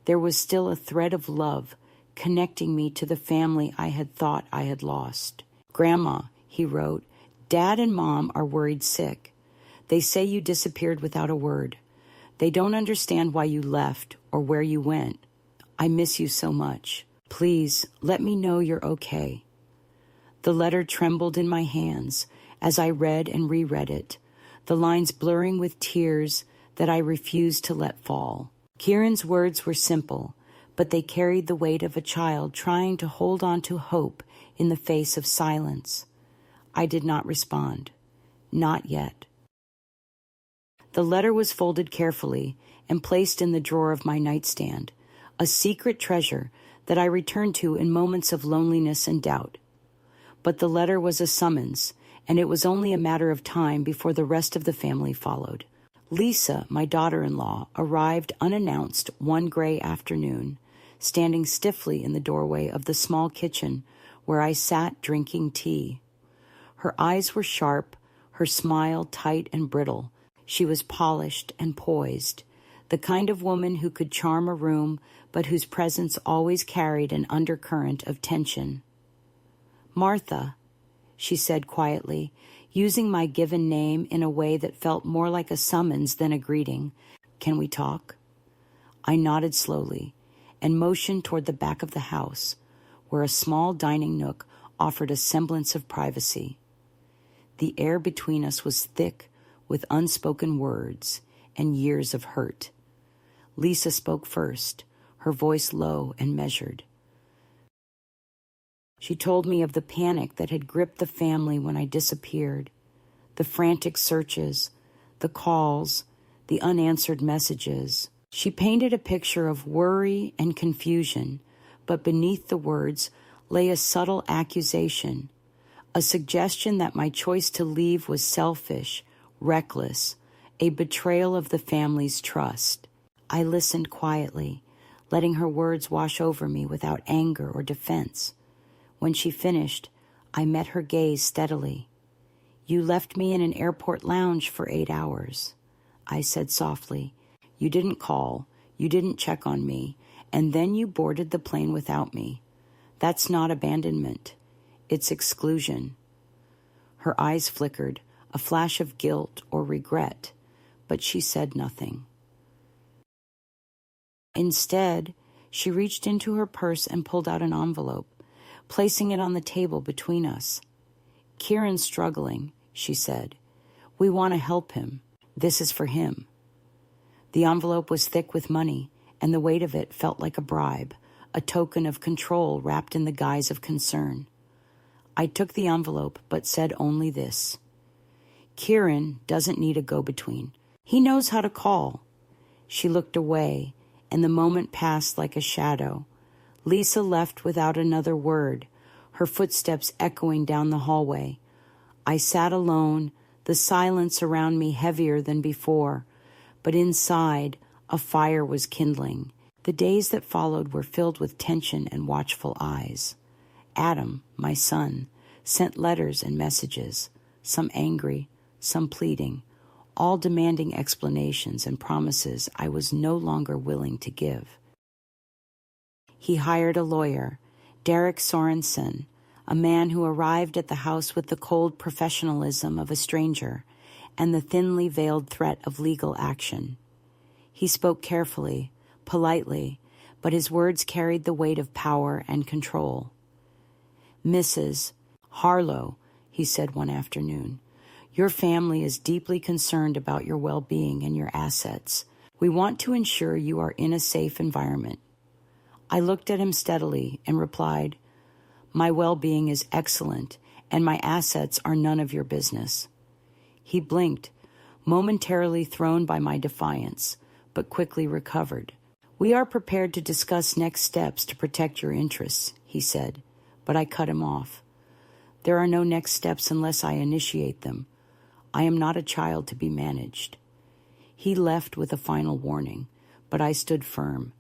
there was still a thread of love connecting me to the family I had thought I had lost. "Grandma," he wrote, "Dad and Mom are worried sick. They say you disappeared without a word. They don't understand why you left or where you went. I miss you so much. Please let me know you're okay." The letter trembled in my hands as I read and reread it, the lines blurring with tears that I refused to let fall. Kieran's words were simple, but they carried the weight of a child trying to hold on to hope in the face of silence. I did not respond. Not yet. The letter was folded carefully and placed in the drawer of my nightstand, a secret treasure that I returned to in moments of loneliness and doubt. But the letter was a summons, and it was only a matter of time before the rest of the family followed. Lisa, my daughter-in-law, arrived unannounced one gray afternoon, standing stiffly in the doorway of the small kitchen where I sat drinking tea. Her eyes were sharp, her smile tight and brittle. She was polished and poised, the kind of woman who could charm a room, but whose presence always carried an undercurrent of tension. "Martha," she said quietly, using my given name in a way that felt more like a summons than a greeting. "Can we talk?" I nodded slowly and motioned toward the back of the house, where a small dining nook offered a semblance of privacy. The air between us was thick with unspoken words and years of hurt. Lisa spoke first, her voice low and measured. She told me of the panic that had gripped the family when I disappeared, the frantic searches, the calls, the unanswered messages. She painted a picture of worry and confusion, but beneath the words lay a subtle accusation, a suggestion that my choice to leave was selfish, reckless, a betrayal of the family's trust. I listened quietly, letting her words wash over me without anger or defense. When she finished, I met her gaze steadily. "You left me in an airport lounge for 8 hours," I said softly. "You didn't call, you didn't check on me, and then you boarded the plane without me. That's not abandonment. It's exclusion." Her eyes flickered, a flash of guilt or regret, but she said nothing. Instead, she reached into her purse and pulled out an envelope, placing it on the table between us. "Kieran's struggling," she said. "We want to help him. This is for him." The envelope was thick with money, and the weight of it felt like a bribe, a token of control wrapped in the guise of concern. I took the envelope, but said only this: "Kieran doesn't need a go-between. He knows how to call." She looked away, and the moment passed like a shadow. Lisa left without another word, her footsteps echoing down the hallway. I sat alone, the silence around me heavier than before, but inside, a fire was kindling. The days that followed were filled with tension and watchful eyes. Adam, my son, sent letters and messages, some angry, some pleading, all demanding explanations and promises I was no longer willing to give. He hired a lawyer, Derek Sorensen, a man who arrived at the house with the cold professionalism of a stranger and the thinly veiled threat of legal action. He spoke carefully, politely, but his words carried the weight of power and control. "Mrs. Harlow," he said one afternoon, "your family is deeply concerned about your well-being and your assets. We want to ensure you are in a safe environment." I looked at him steadily and replied, "My well-being is excellent, and my assets are none of your business." He blinked, momentarily thrown by my defiance, but quickly recovered. "We are prepared to discuss next steps to protect your interests," he said, but I cut him off. "There are no next steps unless I initiate them. I am not a child to be managed." He left with a final warning, but I stood firm.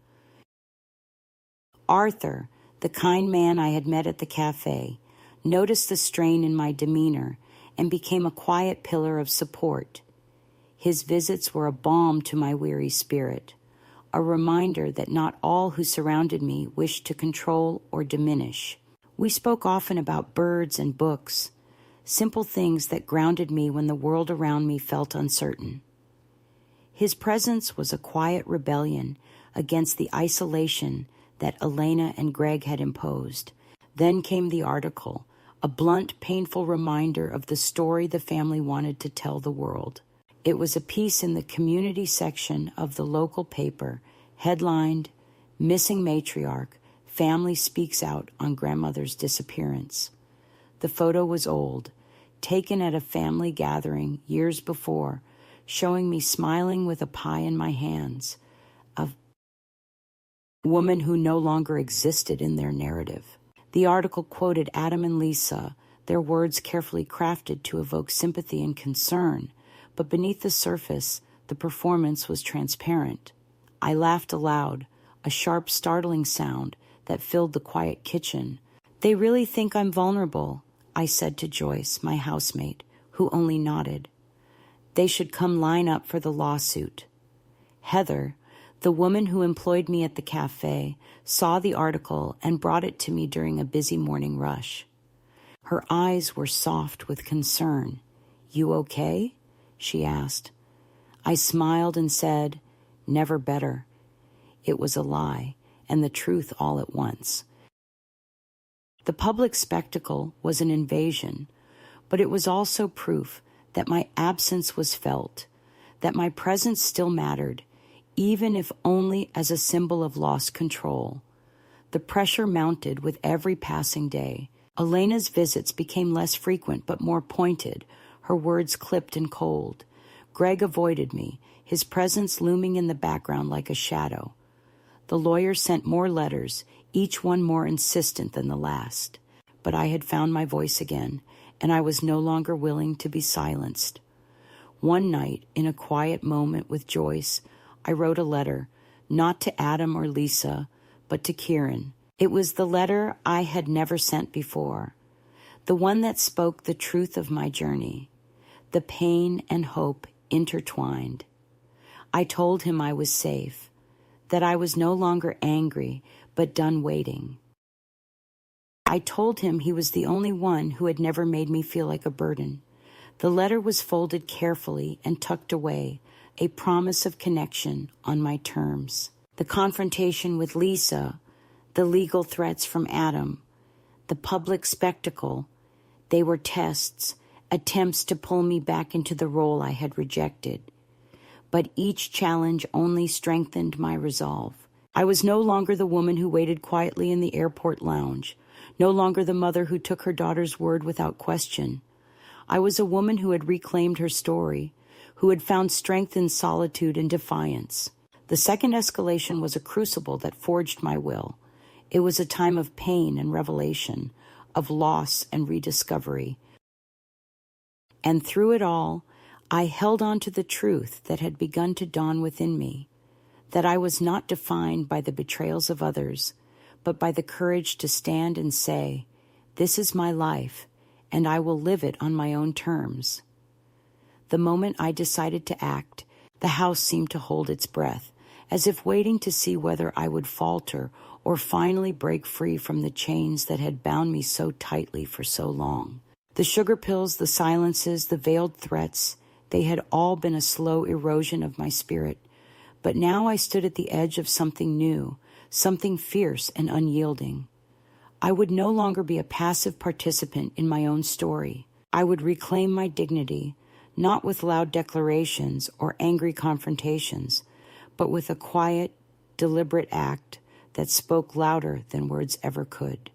Arthur, the kind man I had met at the cafe, noticed the strain in my demeanor and became a quiet pillar of support. His visits were a balm to my weary spirit, a reminder that not all who surrounded me wished to control or diminish. We spoke often about birds and books, simple things that grounded me when the world around me felt uncertain. His presence was a quiet rebellion against the isolation that Elena and Greg had imposed. Then came the article, a blunt, painful reminder of the story the family wanted to tell the world. It was a piece in the community section of the local paper, headlined, "Missing Matriarch, Family Speaks Out on Grandmother's Disappearance." The photo was old, taken at a family gathering years before, showing me smiling with a pie in my hands, a woman who no longer existed in their narrative. The article quoted Adam and Lisa, their words carefully crafted to evoke sympathy and concern, but beneath the surface, the performance was transparent. I laughed aloud, a sharp, startling sound that filled the quiet kitchen. "They really think I'm vulnerable," I said to Joyce, my housemate, who only nodded. "They should come line up for the lawsuit." Heather, the woman who employed me at the cafe, saw the article and brought it to me during a busy morning rush. Her eyes were soft with concern. "You okay?" she asked. I smiled and said, "Never better." it was a lie, and the truth all at once. The public spectacle was an invasion, but it was also proof that my absence was felt, that my presence still mattered, even if only as a symbol of lost control. The pressure mounted with every passing day. Elena's visits became less frequent but more pointed, her words clipped and cold. Greg avoided me, his presence looming in the background like a shadow. The lawyer sent more letters, each one more insistent than the last. But I had found my voice again, and I was no longer willing to be silenced. One night, in a quiet moment with Joyce, I wrote a letter, not to Adam or Lisa, but to Kieran. It was the letter I had never sent before, the one that spoke the truth of my journey, the pain and hope intertwined. I told him I was safe, that I was no longer angry, but done waiting. I told him he was the only one who had never made me feel like a burden. The letter was folded carefully and tucked away, a promise of connection on my terms. The confrontation with Lisa, the legal threats from Adam, the public spectacle, they were tests, attempts to pull me back into the role I had rejected. But each challenge only strengthened my resolve. I was no longer the woman who waited quietly in the airport lounge, no longer the mother who took her daughter's word without question. I was a woman who had reclaimed her story, who had found strength in solitude and defiance. The second escalation was a crucible that forged my will. It was a time of pain and revelation, of loss and rediscovery. And through it all, I held on to the truth that had begun to dawn within me, that I was not defined by the betrayals of others, but by the courage to stand and say, "This is my life, and I will live it on my own terms." The moment I decided to act, the house seemed to hold its breath, as if waiting to see whether I would falter or finally break free from the chains that had bound me so tightly for so long. The sugar pills, the silences, the veiled threats, they had all been a slow erosion of my spirit. But now I stood at the edge of something new, something fierce and unyielding. I would no longer be a passive participant in my own story. I would reclaim my dignity, not with loud declarations or angry confrontations, but with a quiet, deliberate act that spoke louder than words ever could.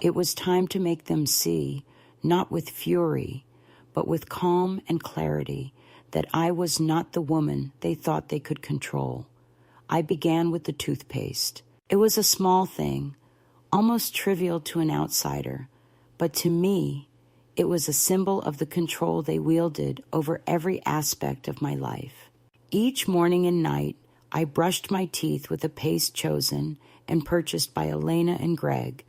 It was time to make them see, not with fury, but with calm and clarity, that I was not the woman they thought they could control. I began with the toothpaste. It was a small thing, almost trivial to an outsider, but to me, it was a symbol of the control they wielded over every aspect of my life. Each morning and night, I brushed my teeth with a paste chosen and purchased by Elena and Greg,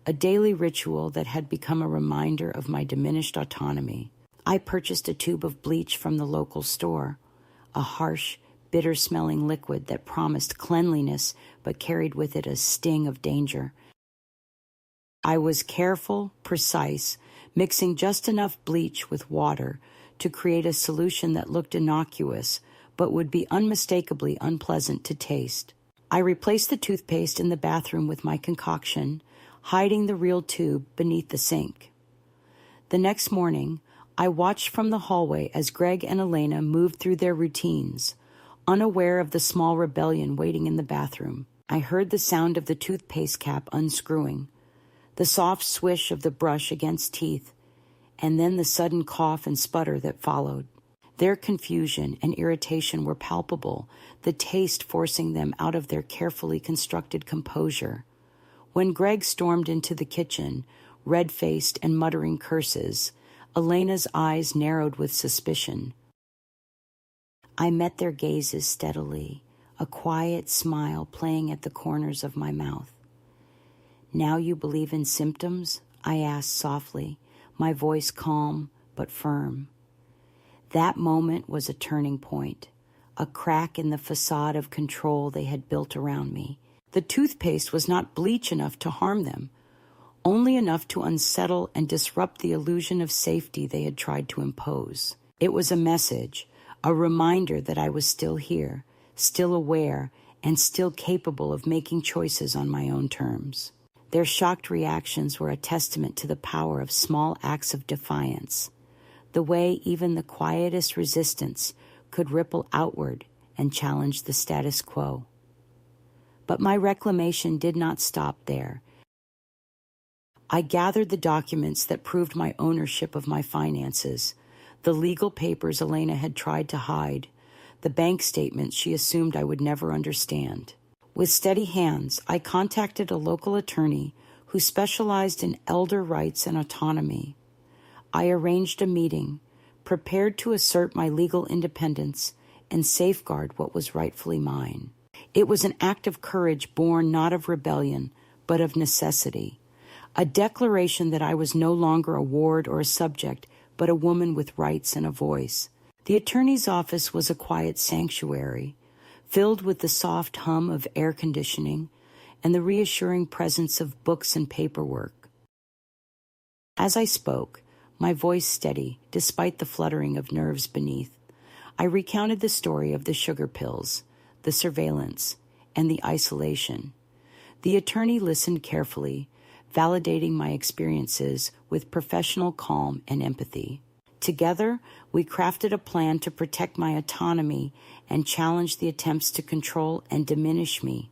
a daily ritual that had become a reminder of my diminished autonomy. I purchased a tube of bleach from the local store, a harsh, bitter-smelling liquid that promised cleanliness but carried with it a sting of danger. I was careful, precise, mixing just enough bleach with water to create a solution that looked innocuous but would be unmistakably unpleasant to taste. I replaced the toothpaste in the bathroom with my concoction, hiding the real tube beneath the sink. The next morning, I watched from the hallway as Greg and Elena moved through their routines, unaware of the small rebellion waiting in the bathroom. I heard the sound of the toothpaste cap unscrewing, the soft swish of the brush against teeth, and then the sudden cough and sputter that followed. Their confusion and irritation were palpable, the taste forcing them out of their carefully constructed composure. When Greg stormed into the kitchen, red-faced and muttering curses, Elena's eyes narrowed with suspicion. I met their gazes steadily, a quiet smile playing at the corners of my mouth. "Now you believe in symptoms?" I asked softly, my voice calm but firm. That moment was a turning point, a crack in the facade of control they had built around me. The toothpaste was not bleach enough to harm them, only enough to unsettle and disrupt the illusion of safety they had tried to impose. It was a message, a reminder that I was still here, still aware, and still capable of making choices on my own terms. Their shocked reactions were a testament to the power of small acts of defiance, the way even the quietest resistance could ripple outward and challenge the status quo. But my reclamation did not stop there. I gathered the documents that proved my ownership of my finances, the legal papers Elena had tried to hide, the bank statements she assumed I would never understand. With steady hands, I contacted a local attorney who specialized in elder rights and autonomy. I arranged a meeting, prepared to assert my legal independence and safeguard what was rightfully mine. It was an act of courage born not of rebellion, but of necessity, a declaration that I was no longer a ward or a subject, but a woman with rights and a voice. The attorney's office was a quiet sanctuary, filled with the soft hum of air conditioning and the reassuring presence of books and paperwork. As I spoke, my voice steady, despite the fluttering of nerves beneath, I recounted the story of the sugar pills, the surveillance, and the isolation. The attorney listened carefully, validating my experiences with professional calm and empathy. Together, we crafted a plan to protect my autonomy and challenge the attempts to control and diminish me.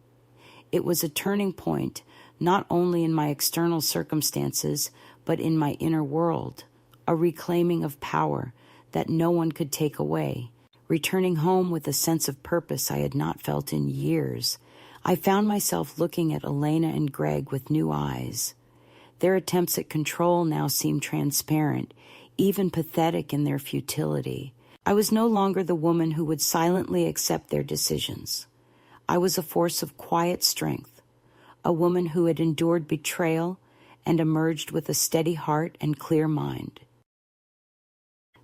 It was a turning point, not only in my external circumstances, but in my inner world, a reclaiming of power that no one could take away. Returning home with a sense of purpose I had not felt in years, I found myself looking at Elena and Greg with new eyes. Their attempts at control now seemed transparent, even pathetic in their futility. I was no longer the woman who would silently accept their decisions. I was a force of quiet strength, a woman who had endured betrayal and emerged with a steady heart and clear mind.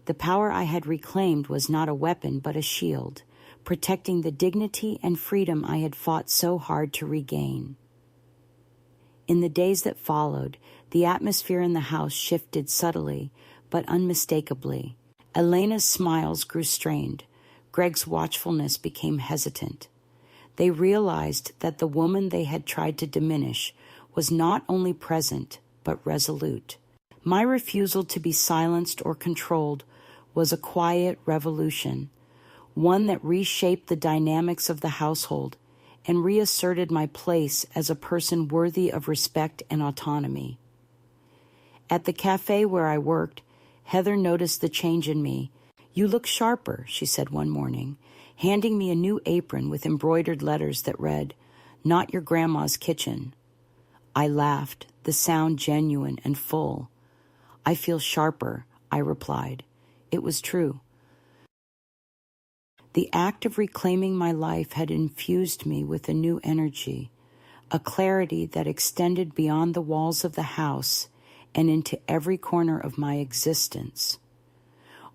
The power I had reclaimed was not a weapon but a shield, protecting the dignity and freedom I had fought so hard to regain. In the days that followed, the atmosphere in the house shifted subtly but unmistakably. Elena's smiles grew strained. Greg's watchfulness became hesitant. They realized that the woman they had tried to diminish was not only present but resolute. My refusal to be silenced or controlled was a quiet revolution, one that reshaped the dynamics of the household and reasserted my place as a person worthy of respect and autonomy. At the cafe where I worked, Heather noticed the change in me. "You look sharper," she said one morning, handing me a new apron with embroidered letters that read, "Not your grandma's kitchen." I laughed, the sound genuine and full. "I feel sharper," I replied. It was true. The act of reclaiming my life had infused me with a new energy, a clarity that extended beyond the walls of the house and into every corner of my existence.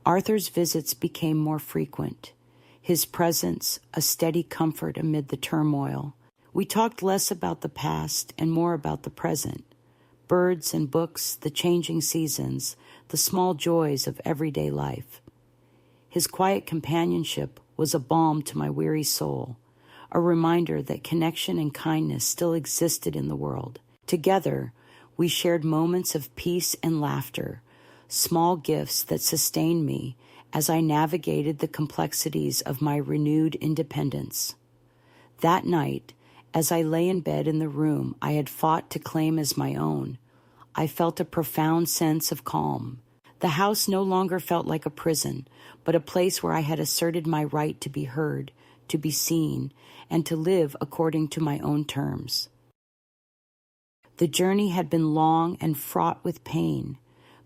Arthur's visits became more frequent, his presence a steady comfort amid the turmoil. We talked less about the past and more about the present. Birds and books, the changing seasons, the small joys of everyday life. His quiet companionship was a balm to my weary soul, a reminder that connection and kindness still existed in the world. Together, we shared moments of peace and laughter, small gifts that sustained me as I navigated the complexities of my renewed independence. That night, as I lay in bed in the room I had fought to claim as my own, I felt a profound sense of calm. The house no longer felt like a prison, but a place where I had asserted my right to be heard, to be seen, and to live according to my own terms. The journey had been long and fraught with pain,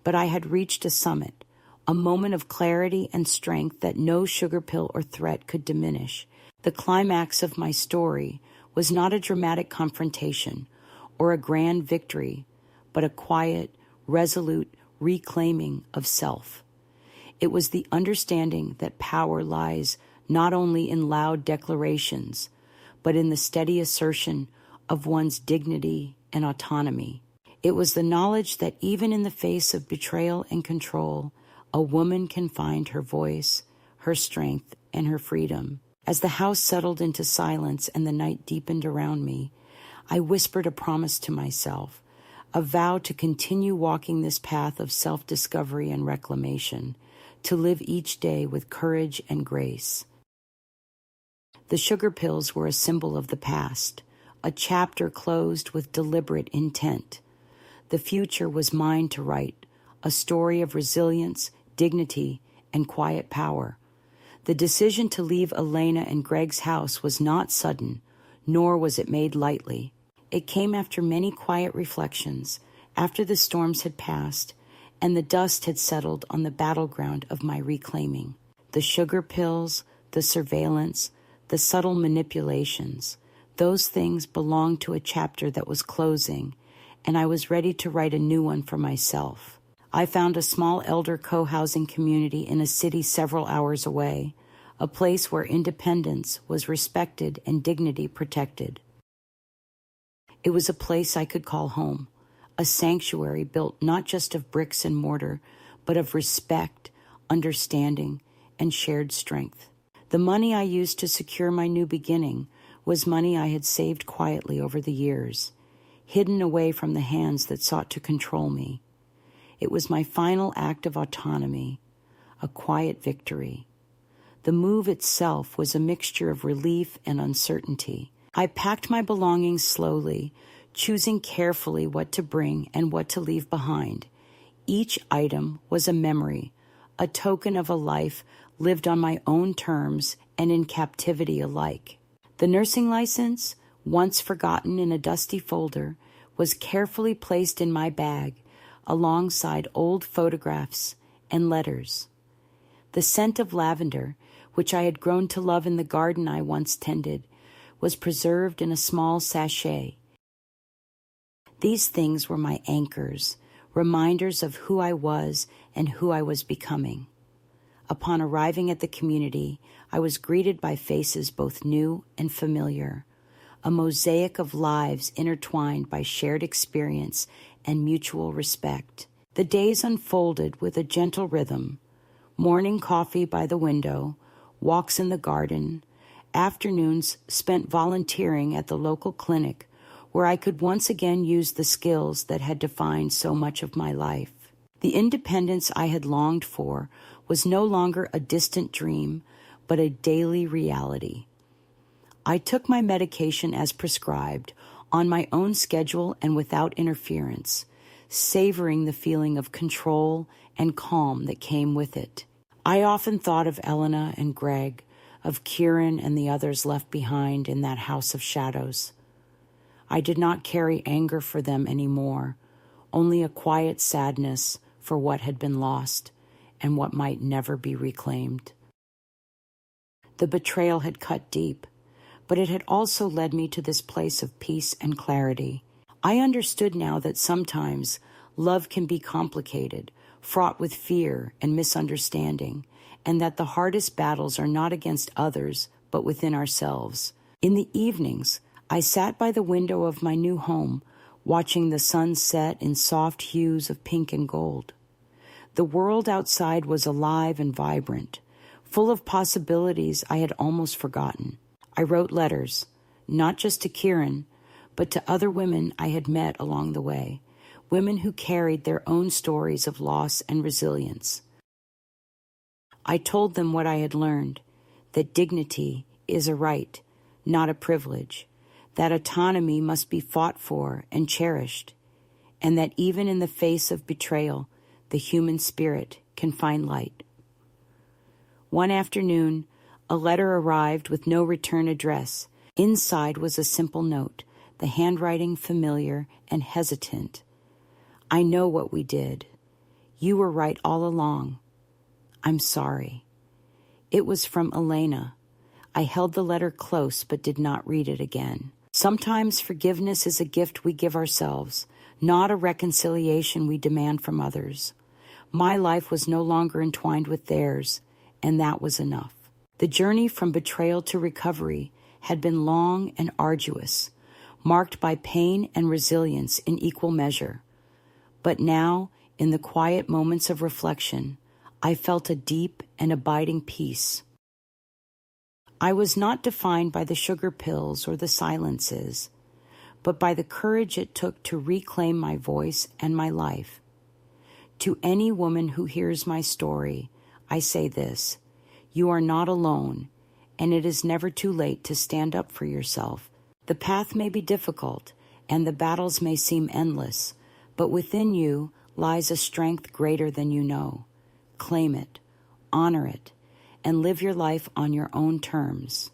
but I had reached a summit, a moment of clarity and strength that no sugar pill or threat could diminish. The climax of my story was not a dramatic confrontation or a grand victory, but a quiet, resolute reclaiming of self. It was the understanding that power lies not only in loud declarations, but in the steady assertion of one's dignity and autonomy. It was the knowledge that even in the face of betrayal and control, a woman can find her voice, her strength, and her freedom. As the house settled into silence and the night deepened around me, I whispered a promise to myself, a vow to continue walking this path of self-discovery and reclamation, to live each day with courage and grace. The sugar pills were a symbol of the past, a chapter closed with deliberate intent. The future was mine to write, a story of resilience, dignity, and quiet power. The decision to leave Elena and Greg's house was not sudden, nor was it made lightly. It came after many quiet reflections, after the storms had passed, and the dust had settled on the battleground of my reclaiming. The sugar pills, the surveillance, the subtle manipulations, those things belonged to a chapter that was closing, and I was ready to write a new one for myself. I found a small elder co-housing community in a city several hours away, a place where independence was respected and dignity protected. It was a place I could call home, a sanctuary built not just of bricks and mortar, but of respect, understanding, and shared strength. The money I used to secure my new beginning was money I had saved quietly over the years, hidden away from the hands that sought to control me. It was my final act of autonomy, a quiet victory. The move itself was a mixture of relief and uncertainty. I packed my belongings slowly, choosing carefully what to bring and what to leave behind. Each item was a memory, a token of a life lived on my own terms and in captivity alike. The nursing license, once forgotten in a dusty folder, was carefully placed in my bag alongside old photographs and letters. The scent of lavender, which I had grown to love in the garden I once tended, was preserved in a small sachet. These things were my anchors, reminders of who I was and who I was becoming. Upon arriving at the community, I was greeted by faces both new and familiar, a mosaic of lives intertwined by shared experience and mutual respect. The days unfolded with a gentle rhythm: morning coffee by the window, walks in the garden, afternoons spent volunteering at the local clinic where I could once again use the skills that had defined so much of my life. The independence I had longed for was no longer a distant dream, but a daily reality. I took my medication as prescribed, on my own schedule and without interference, savoring the feeling of control and calm that came with it. I often thought of Elena and Greg, of Kieran and the others left behind in that house of shadows. I did not carry anger for them anymore, only a quiet sadness for what had been lost and what might never be reclaimed. The betrayal had cut deep, but it had also led me to this place of peace and clarity. I understood now that sometimes love can be complicated, fraught with fear and misunderstanding, and that the hardest battles are not against others, but within ourselves. In the evenings, I sat by the window of my new home, watching the sun set in soft hues of pink and gold. The world outside was alive and vibrant, full of possibilities I had almost forgotten. I wrote letters, not just to Kieran, but to other women I had met along the way, women who carried their own stories of loss and resilience. I told them what I had learned, that dignity is a right, not a privilege, that autonomy must be fought for and cherished, and that even in the face of betrayal, the human spirit can find light. One afternoon, a letter arrived with no return address. Inside was a simple note, the handwriting familiar and hesitant. I know what we did. You were right all along. I'm sorry. It was from Elena. I held the letter close but did not read it again. Sometimes forgiveness is a gift we give ourselves, not a reconciliation we demand from others. My life was no longer entwined with theirs, and that was enough. The journey from betrayal to recovery had been long and arduous, marked by pain and resilience in equal measure. But now, in the quiet moments of reflection, I felt a deep and abiding peace. I was not defined by the sugar pills or the silences, but by the courage it took to reclaim my voice and my life. To any woman who hears my story, I say this: you are not alone, and it is never too late to stand up for yourself. The path may be difficult, and the battles may seem endless, but within you lies a strength greater than you know. Claim it, honor it, and live your life on your own terms.